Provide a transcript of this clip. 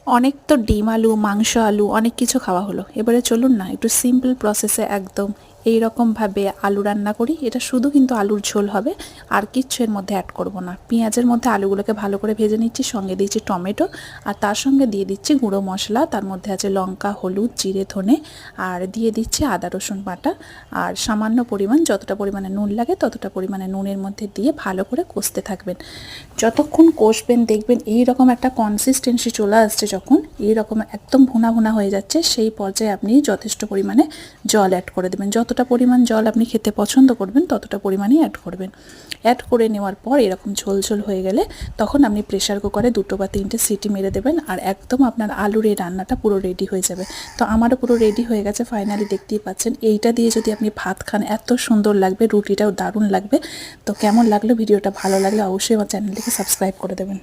অনেক তো ডিম আলু, মাংস আলু অনেক কিছু খাওয়া হলো। এবারে চলুন না একটু সিম্পল প্রসেসে একদম এই রকমভাবে আলু রান্না করি। এটা শুধু কিন্তু আলুর ঝোল হবে, আর কিচ্ছু এর মধ্যে অ্যাড করব না। পেঁয়াজের মধ্যে আলুগুলোকে ভালো করে ভেজে নিচ্ছি, সঙ্গে দিচ্ছি টমেটো, আর তার সঙ্গে দিয়ে দিচ্ছি গুঁড়ো মশলা। তার মধ্যে আছে লঙ্কা, হলুদ, জিরে, ধনে, আর দিয়ে দিচ্ছি আদা রসুন বাটা, আর সামান্য পরিমাণ যতটা পরিমাণে নুন লাগে ততটা পরিমাণে নুনের মধ্যে দিয়ে ভালো করে কষতে থাকবেন। যতক্ষণ কষবেন দেখবেন এই রকম একটা কনসিস্টেন্সি চলে আসছে, যখন এই রকম একদম ভুনা ভুনা হয়ে যাচ্ছে সেই পর্যায়ে আপনি যথেষ্ট পরিমাণে জল অ্যাড করে দেবেন। যতটা পরিমাণ জল আপনি খেতে পছন্দ করবেন ততটা পরিমাণেই অ্যাড করবেন। অ্যাড করে নেওয়ার পর এরকম ঝোল ঝোল হয়ে গেলে তখন আপনি প্রেসার কুকারে 2 বা 3টে সিটি মেরে দেবেন, আর একদম আপনার আলুর এই রান্নাটা পুরো রেডি হয়ে যাবে। তো আমারও পুরো রেডি হয়ে গেছে ফাইনালি, দেখতেই পাচ্ছেন। এইটা দিয়ে যদি আপনি ভাত খান এত সুন্দর লাগবে, রুটিটাও দারুণ লাগবে। তো কেমন লাগলো ভিডিওটা? ভালো লাগলে অবশ্যই আমার চ্যানেলটিকে সাবস্ক্রাইব করে দেবেন।